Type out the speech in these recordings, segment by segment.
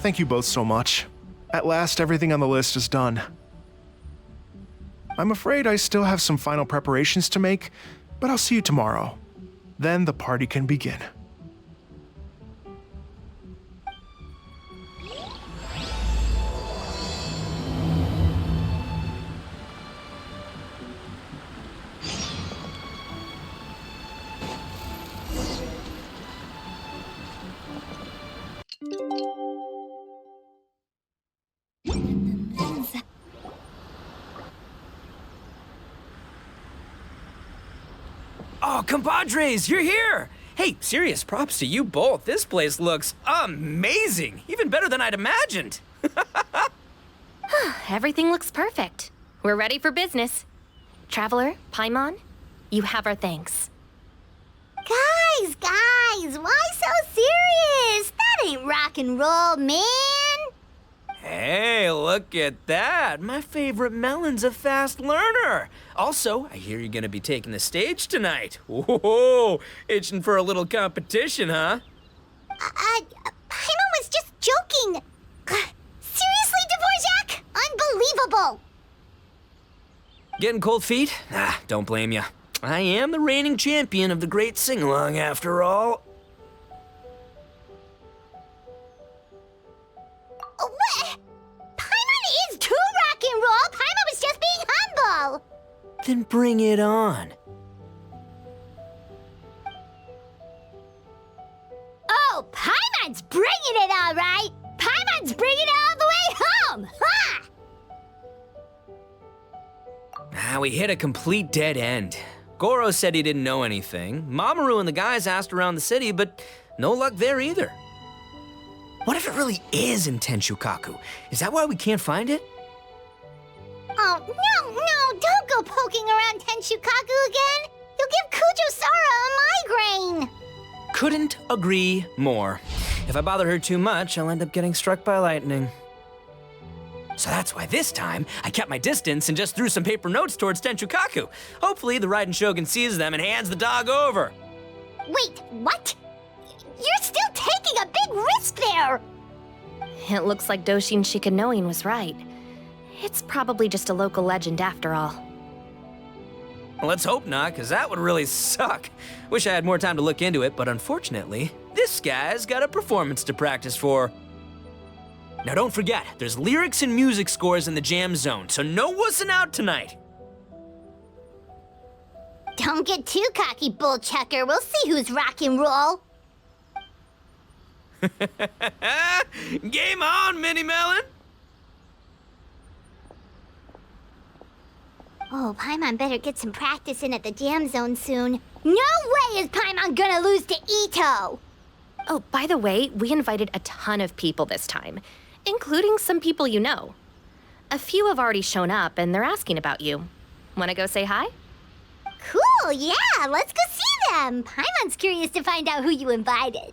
Thank you both so much. At last, everything on the list is done. I'm afraid I still have some final preparations to make, but I'll see you tomorrow. Then the party can begin. Oh, compadres, you're here! Hey, serious props to you both. This place looks amazing! Even better than I'd imagined! Everything looks perfect. We're ready for business. Traveler, Paimon, you have our thanks. Guys, why so serious? That ain't rock and roll, man! Hey, look at that! My favorite melon's a fast learner! Also, I hear you're gonna be taking the stage tonight. Whoa, itching for a little competition, huh? Paimon was just joking! Seriously, Dvorak? Unbelievable! Getting cold feet? Don't blame ya. I am the reigning champion of the great sing-along, after all. What? Paimon is too rock and roll! Paimon was just being humble! Then bring it on. Oh, Paimon's bringing it all right! Paimon's bringing it all the way home! Ha! We hit a complete dead end. Goro said he didn't know anything. Mamoru and the guys asked around the city, but no luck there either. What if it really is in Tenshukaku? Is that why we can't find it? Oh, no, don't go poking around Tenshukaku again! You'll give Kujo-Sara a migraine! Couldn't agree more. If I bother her too much, I'll end up getting struck by lightning. So that's why this time, I kept my distance and just threw some paper notes towards Tenshukaku. Hopefully the Raiden Shogun sees them and hands the dog over. Wait, what? You're still taking a big risk there! It looks like Doshin Shikanoin was right. It's probably just a local legend after all. Well, let's hope not, because that would really suck. Wish I had more time to look into it, but unfortunately, this guy's got a performance to practice for. Now don't forget, there's lyrics and music scores in the jam zone, so no wussing out tonight. Don't get too cocky, bullchucker. We'll see who's rock and roll. Game on, Mini Melon! Oh, Paimon better get some practice in at the jam zone soon. No way is Paimon gonna lose to Ito! Oh, by the way, we invited a ton of people this time, including some people you know. A few have already shown up, and they're asking about you. Wanna go say hi? Cool, yeah, let's go see them. Paimon's curious to find out who you invited.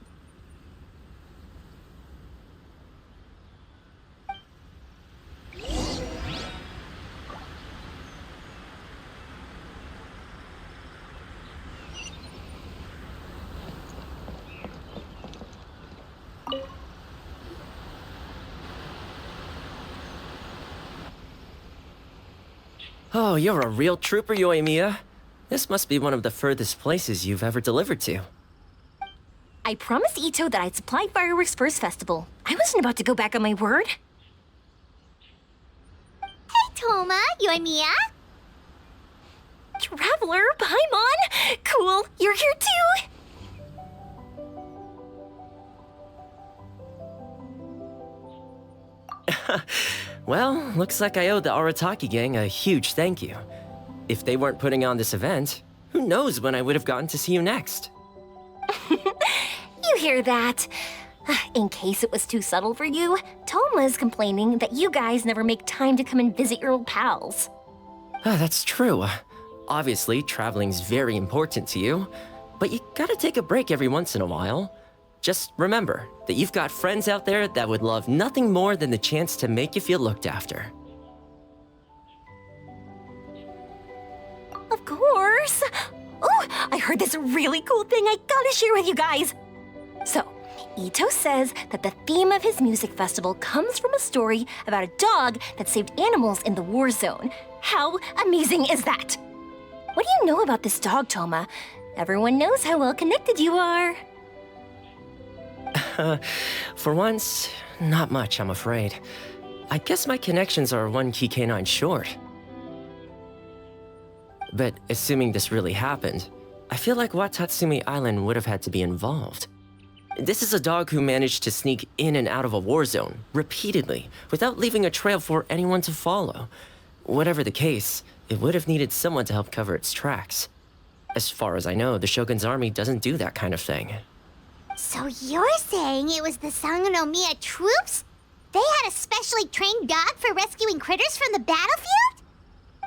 Oh, you're a real trooper, Yoimiya. This must be one of the furthest places you've ever delivered to. I promised Ito that I'd supply fireworks for his festival. I wasn't about to go back on my word. Hey, Toma, Yoimiya. Traveler, Paimon! Cool, you're here too! Well, looks like I owe the Arataki gang a huge thank you. If they weren't putting on this event, who knows when I would have gotten to see you next. You hear that? In case it was too subtle for you, Toma's complaining that you guys never make time to come and visit your old pals. That's true. Obviously, traveling's very important to you, but you gotta take a break every once in a while. Just remember that you've got friends out there that would love nothing more than the chance to make you feel looked after. Of course! Oh, I heard this really cool thing I gotta share with you guys. So, Ito says that the theme of his music festival comes from a story about a dog that saved animals in the war zone. How amazing is that? What do you know about this dog, Toma? Everyone knows how well connected you are. For once, not much, I'm afraid. I guess my connections are one key canine short. But assuming this really happened, I feel like Watatsumi Island would have had to be involved. This is a dog who managed to sneak in and out of a war zone, repeatedly, without leaving a trail for anyone to follow. Whatever the case, it would have needed someone to help cover its tracks. As far as I know, the Shogun's army doesn't do that kind of thing. So you're saying it was the Sangonomiya troops? They had a specially trained dog for rescuing critters from the battlefield?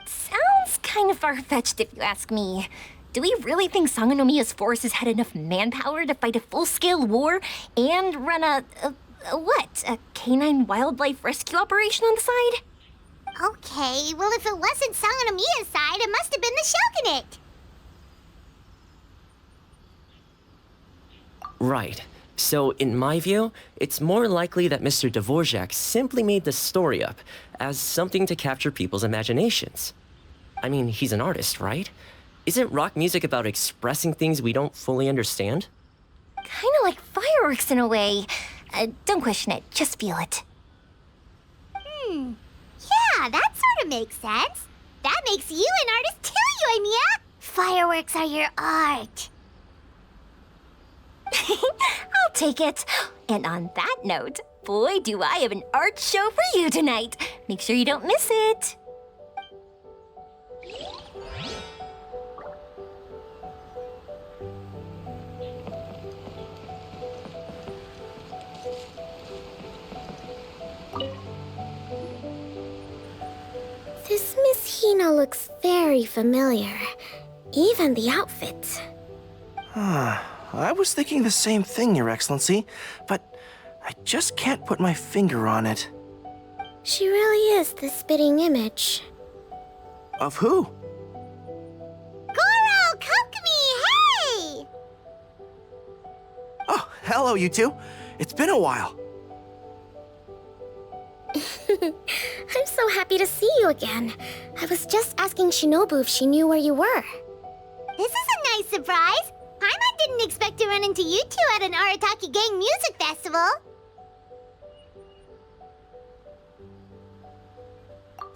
Sounds kind of far-fetched if you ask me. Do we really think Sangonomiya's forces had enough manpower to fight a full-scale war and run a canine wildlife rescue operation on the side? Okay, well if it wasn't Sangonomiya's side, it must have been the Shogunate. Right. So, in my view, it's more likely that Mr. Dvorak simply made the story up as something to capture people's imaginations. I mean, he's an artist, right? Isn't rock music about expressing things we don't fully understand? Kinda like fireworks in a way. Don't question it, just feel it. Yeah, that sort of makes sense. That makes you an artist too, Yoimiya. Fireworks are your art. I'll take it. And on that note, boy, do I have an art show for you tonight. Make sure you don't miss it. This Miss Hina looks very familiar. Even the outfit. I was thinking the same thing, Your Excellency, but I just can't put my finger on it. She really is the spitting image. Of who? Goro, Kokumi, hey! Oh, hello, you two. It's been a while. I'm so happy to see you again. I was just asking Shinobu if she knew where you were. This is a nice surprise. Paimon didn't expect to run into you two at an Arataki Gang music festival.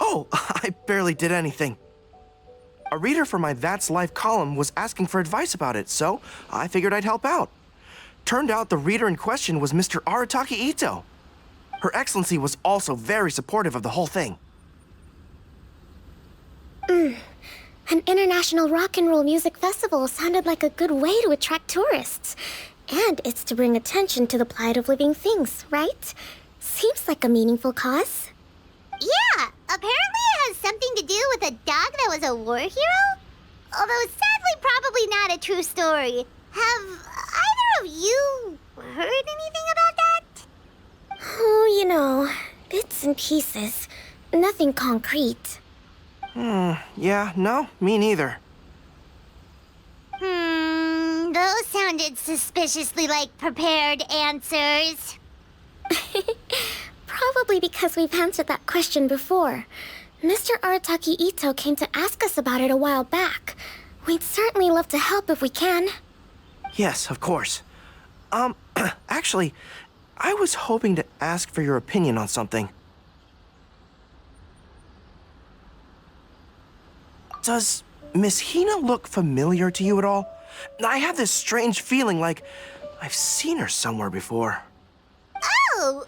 Oh, I barely did anything. A reader for my That's Life column was asking for advice about it, so I figured I'd help out. Turned out the reader in question was Mr. Arataki Ito. Her Excellency was also very supportive of the whole thing. An international rock and roll music festival sounded like a good way to attract tourists. And it's to bring attention to the plight of living things, right? Seems like a meaningful cause. Yeah, apparently it has something to do with a dog that was a war hero? Although sadly probably not a true story. Have either of you heard anything about that? Oh, you know, bits and pieces. Nothing concrete. Yeah, no, me neither. Those sounded suspiciously like prepared answers. Probably because we've answered that question before. Mr. Arataki Ito came to ask us about it a while back. We'd certainly love to help if we can. Yes, of course. Actually, I was hoping to ask for your opinion on something. Does Miss Hina look familiar to you at all? I have this strange feeling like I've seen her somewhere before. Oh!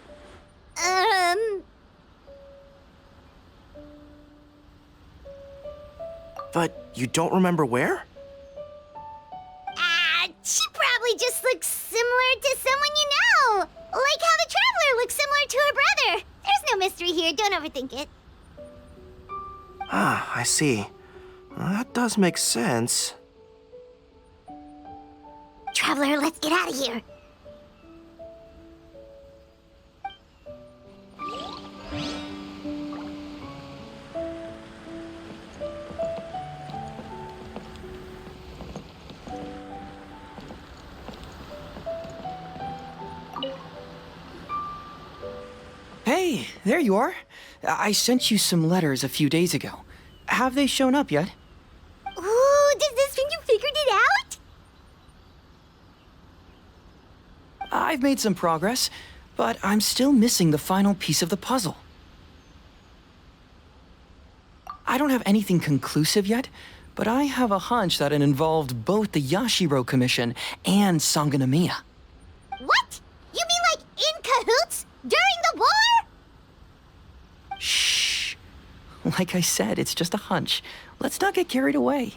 But you don't remember where? She probably just looks similar to someone you know. Like how the Traveler looks similar to her brother. There's no mystery here, don't overthink it. Ah, I see. Well, that does make sense. Traveler, let's get out of here. there you are. I sent you some letters a few days ago. Have they shown up yet? Ooh, does this mean you figured it out? I've made some progress, but I'm still missing the final piece of the puzzle. I don't have anything conclusive yet, but I have a hunch that it involved both the Yashiro Commission and Sangonomiya. What? You mean like in cahoots? During the war? Shh. Like I said, it's just a hunch. Let's not get carried away.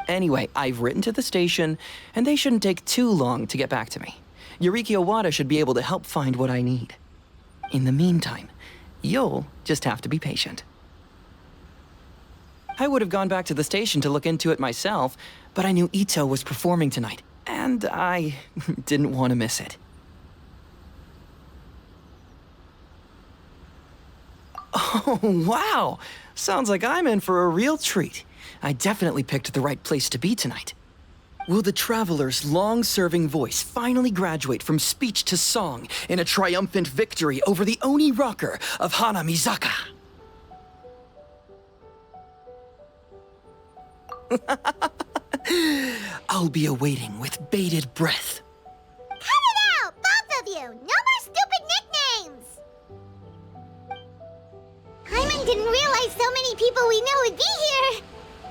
Anyway, I've written to the station, and they shouldn't take too long to get back to me. Yuriki Owada should be able to help find what I need. In the meantime, you'll just have to be patient. I would have gone back to the station to look into it myself, but I knew Ito was performing tonight, and I didn't want to miss it. Oh, wow! Sounds like I'm in for a real treat. I definitely picked the right place to be tonight. Will the Traveler's long-serving voice finally graduate from speech to song in a triumphant victory over the Oni rocker of Hanamizaka? I'll be awaiting with bated breath. Cut it out, both of you! No more stupid nicknames! Paimon didn't realize so many people we know would be here.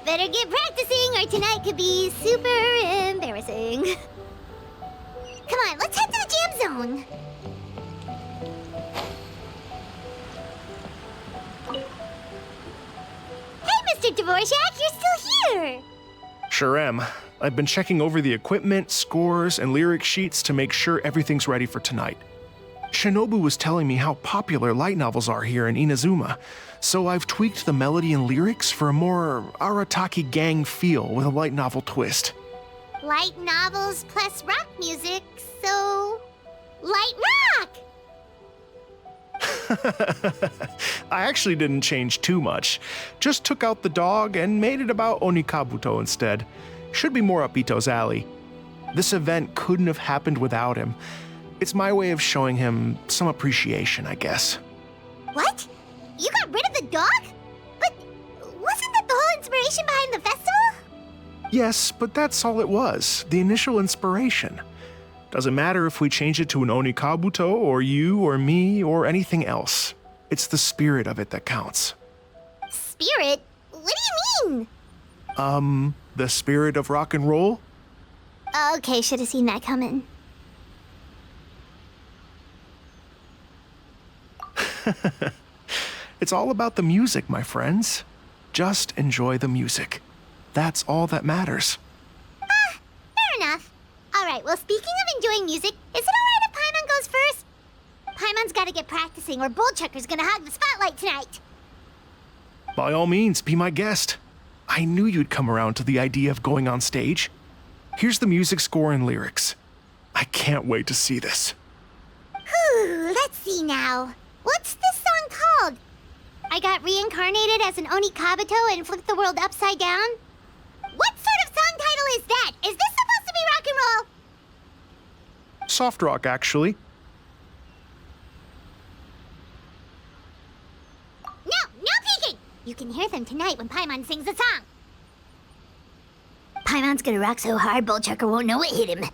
Better get practicing or tonight could be super embarrassing. Come on, let's head to the jam zone. Hey, Mr. Dvorak, you're still here! Sure am. I've been checking over the equipment, scores, and lyric sheets to make sure everything's ready for tonight. Shinobu was telling me how popular light novels are here in Inazuma, so I've tweaked the melody and lyrics for a more Arataki gang feel with a light novel twist. Light novels plus rock music, so... light rock! I actually didn't change too much. Just took out the dog and made it about Onikabuto instead. Should be more up Ito's alley. This event couldn't have happened without him. It's my way of showing him some appreciation, I guess. What? You got rid of the dog? But wasn't that the whole inspiration behind the festival? Yes, but that's all it was. The initial inspiration. Doesn't matter if we change it to an Onikabuto, or you, or me, or anything else. It's the spirit of it that counts. Spirit? What do you mean? The spirit of rock and roll? Okay, should have seen that coming. It's all about the music, my friends. Just enjoy the music. That's all that matters. Fair enough. Alright, well, speaking of enjoying music, is it alright if Paimon goes first? Paimon's gotta get practicing, or Bullchucker's gonna hog the spotlight tonight. By all means, be my guest. I knew you'd come around to the idea of going on stage. Here's the music score and lyrics. I can't wait to see this. Whew, let's see now. What's this song called? I got reincarnated as an Onikabuto and flipped the world upside down? What sort of song title is that? Is this supposed to be rock and roll? Soft rock, actually. No peeking! You can hear them tonight when Paimon sings a song. Paimon's gonna rock so hard, Bullchucker won't know it hit him.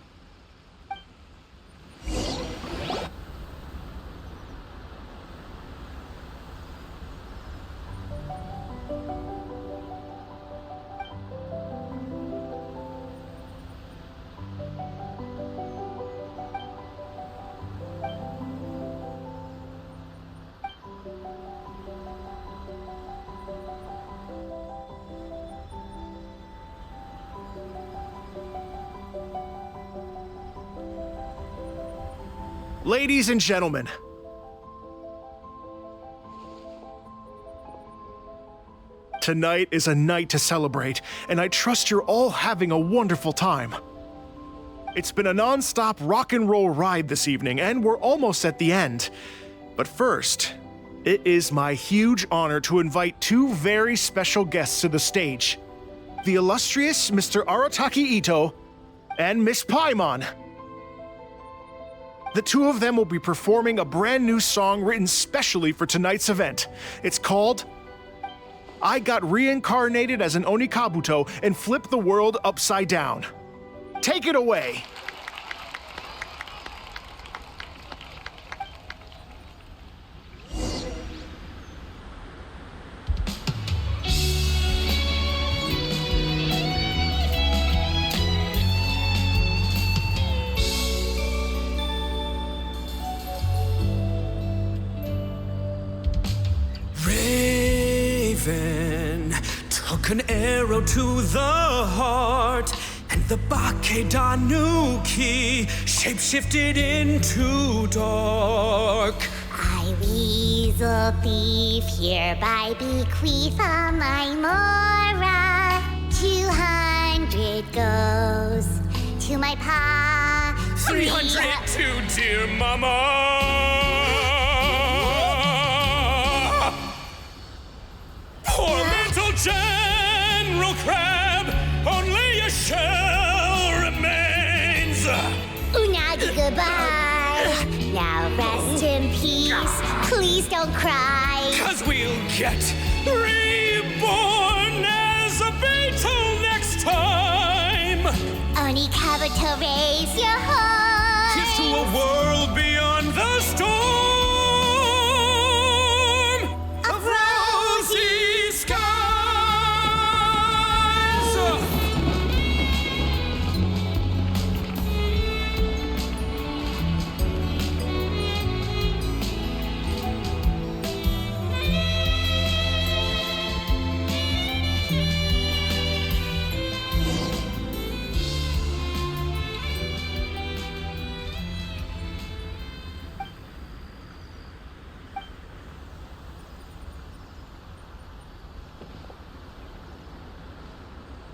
Ladies and gentlemen, tonight is a night to celebrate, and I trust you're all having a wonderful time. It's been a non-stop rock and roll ride this evening, and we're almost at the end. But first, it is my huge honor to invite two very special guests to the stage. The illustrious Mr. Arataki Ito and Miss Paimon. The two of them will be performing a brand new song written specially for tonight's event. It's called I Got Reincarnated as an Onikabuto and Flipped the World Upside Down. Take it away! Took an arrow to the heart, and the Bakedanuki shapeshifted into dark. I, weasel thief, hereby bequeath all my mora. 200 goes to my pa. 300 to dear mama. Poor little General Crab, only a shell remains. Unagi, goodbye. Now rest in peace. Please don't cry. 'Cause we'll get reborn as a beetle next time. Onikabuto, raise your heart. Here's to a world beyond the storm of rosy skies.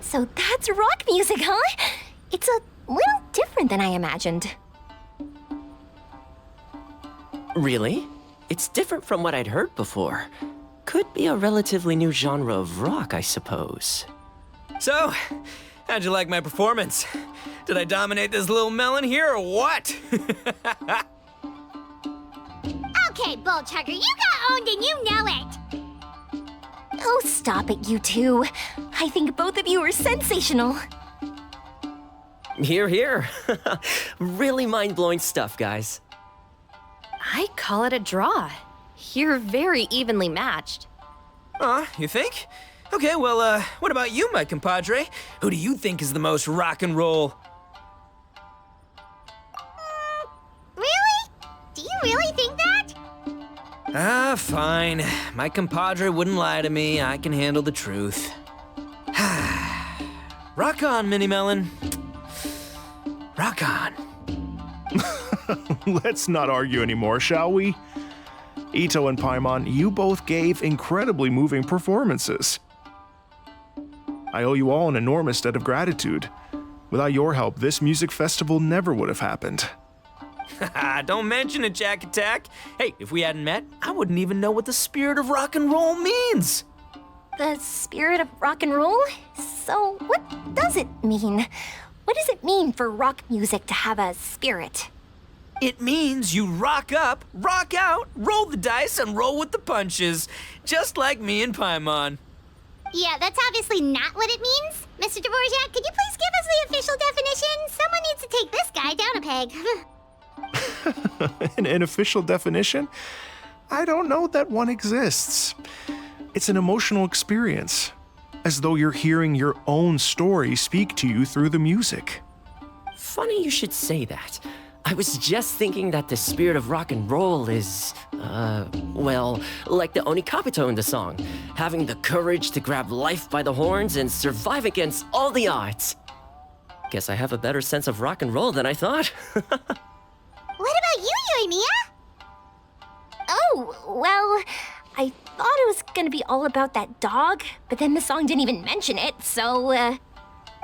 So that's rock music, huh? It's a little different than I imagined. Really? It's different from what I'd heard before. Could be a relatively new genre of rock, I suppose. So, how'd you like my performance? Did I dominate this little melon here or what? Okay, Bull Chugger, you got owned and you know it. Oh, stop it, you two. I think both of you are sensational. Hear, hear. Really mind-blowing stuff, guys. I call it a draw. You're very evenly matched. You think? Okay, well, what about you, my compadre? Who do you think is the most rock and roll? Really? Do you really think that? Fine. My compadre wouldn't lie to me. I can handle the truth. Rock on, Mini Melon. Rock on. Let's not argue anymore, shall we? Ito and Paimon, you both gave incredibly moving performances. I owe you all an enormous debt of gratitude. Without your help, this music festival never would have happened. Don't mention it, Jack Attack. Hey, if we hadn't met, I wouldn't even know what the spirit of rock and roll means. The spirit of rock and roll? So, what does it mean? What does it mean for rock music to have a spirit? It means you rock up, rock out, roll the dice, and roll with the punches. Just like me and Paimon. Yeah, that's obviously not what it means. Mr. Dvorak, could you please give us the official definition? Someone needs to take this guy down a peg. An official definition? I don't know that one exists. It's an emotional experience, as though you're hearing your own story speak to you through the music. Funny you should say that. I was just thinking that the spirit of rock and roll is, well, like the Onikabuto in the song, having the courage to grab life by the horns and survive against all the odds. Guess I have a better sense of rock and roll than I thought. What about you, Yoimiya? Oh, well, I thought it was gonna be all about that dog, but then the song didn't even mention it, so,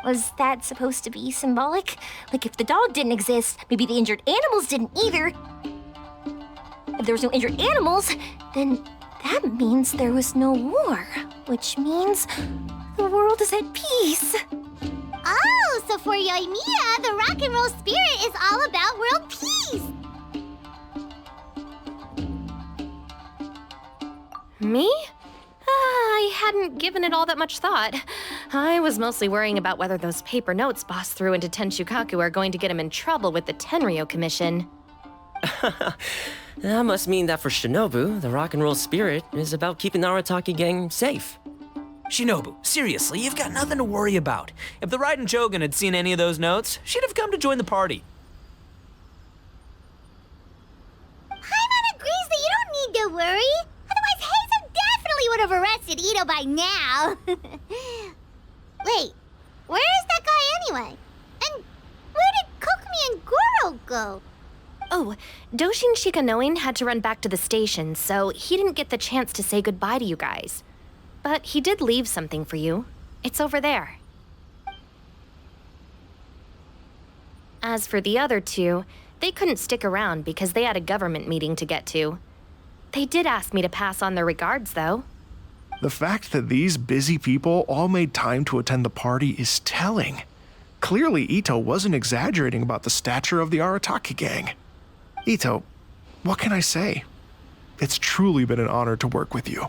was that supposed to be symbolic? Like, if the dog didn't exist, maybe the injured animals didn't either. If there was no injured animals, then that means there was no war, which means the world is at peace. Oh, so for Yoimiya, the rock and roll spirit is all about world peace. Me? I hadn't given it all that much thought. I was mostly worrying about whether those paper notes Boss threw into Tenshukaku are going to get him in trouble with the Tenryo Commission. That must mean that for Shinobu, the rock and roll spirit is about keeping the Arataki gang safe. Shinobu, seriously, you've got nothing to worry about. If the Raiden Shogun had seen any of those notes, she'd have come to join the party. Paimon agrees that you don't need to worry. Otherwise, Heizo definitely would have arrested Ito by now. Wait, where is that guy anyway? And where did Kokumi and Goro go? Oh, Doshin Shikanoin had to run back to the station, so he didn't get the chance to say goodbye to you guys. But he did leave something for you. It's over there. As for the other two, they couldn't stick around because they had a government meeting to get to. They did ask me to pass on their regards, though. The fact that these busy people all made time to attend the party is telling. Clearly, Ito wasn't exaggerating about the stature of the Arataki gang. Ito, what can I say? It's truly been an honor to work with you.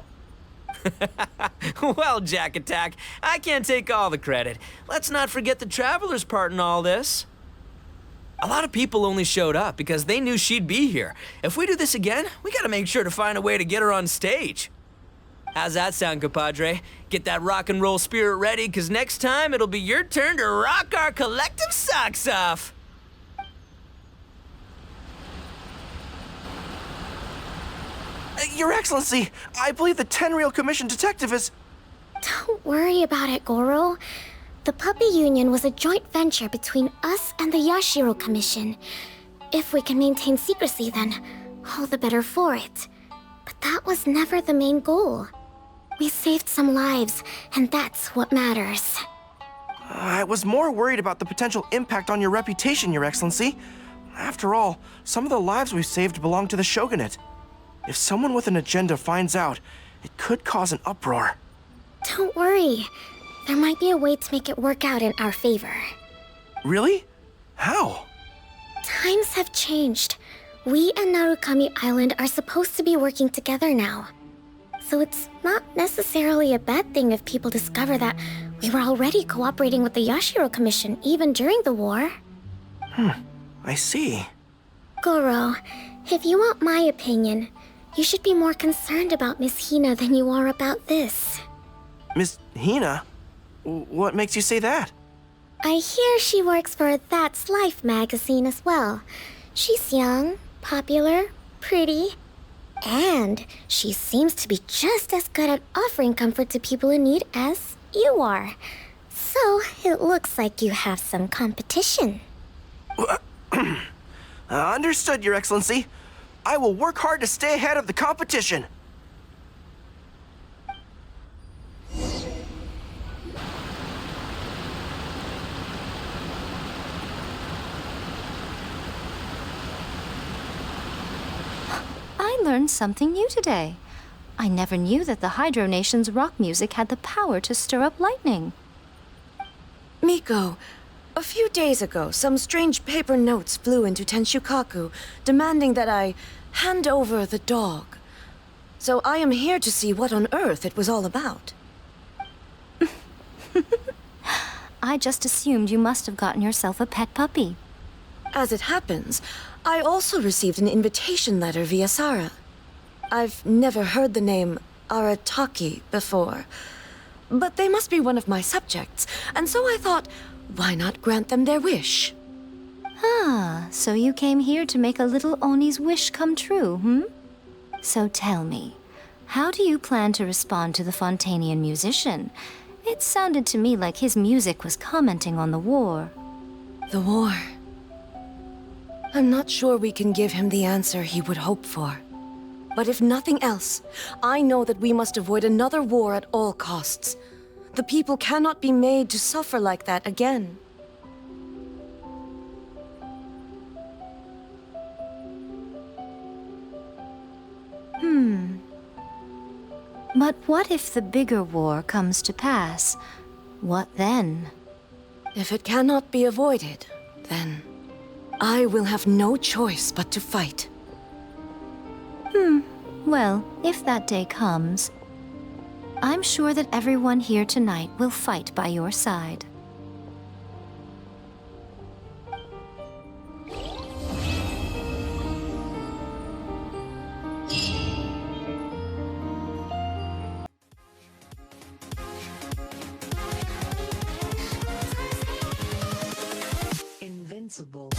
Well, Jack Attack, I can't take all the credit. Let's not forget the Traveler's part in all this. A lot of people only showed up because they knew she'd be here. If we do this again, we gotta make sure to find a way to get her on stage. How's that sound, compadre? Get that rock and roll spirit ready, because next time it'll be your turn to rock our collective socks off. Your Excellency, I believe the Tenryo Commission detective is... Don't worry about it, Goro. The Puppy Union was a joint venture between us and the Yashiro Commission. If we can maintain secrecy, then all the better for it. But that was never the main goal. We saved some lives, and that's what matters. I was more worried about the potential impact on your reputation, Your Excellency. After all, some of the lives we've saved belong to the Shogunate. If someone with an agenda finds out, it could cause an uproar. Don't worry. There might be a way to make it work out in our favor. Really? How? Times have changed. We and Narukami Island are supposed to be working together now. So it's not necessarily a bad thing if people discover that we were already cooperating with the Yashiro Commission even during the war. I see. Goro, if you want my opinion, you should be more concerned about Miss Hina than you are about this. Miss Hina? What makes you say that? I hear she works for That's Life magazine as well. She's young, popular, pretty, and she seems to be just as good at offering comfort to people in need as you are. So it looks like you have some competition. Understood, Your Excellency. I will work hard to stay ahead of the competition. I learned something new today. I never knew that the Hydro Nation's rock music had the power to stir up lightning. Miko, a few days ago, some strange paper notes flew into Tenshukaku, demanding that I hand over the dog. So I am here to see what on earth it was all about. I just assumed you must have gotten yourself a pet puppy. As it happens, I also received an invitation letter via Sara. I've never heard the name Arataki before, but they must be one of my subjects, and so I thought, why not grant them their wish? Ah, so you came here to make a little Oni's wish come true, hmm? So tell me, how do you plan to respond to the Fontanian musician? It sounded to me like his music was commenting on the war. The war. I'm not sure we can give him the answer he would hope for. But if nothing else, I know that we must avoid another war at all costs. The people cannot be made to suffer like that again. But what if the bigger war comes to pass? What then? If it cannot be avoided, then I will have no choice but to fight. Well, if that day comes, I'm sure that everyone here tonight will fight by your side. Invincible.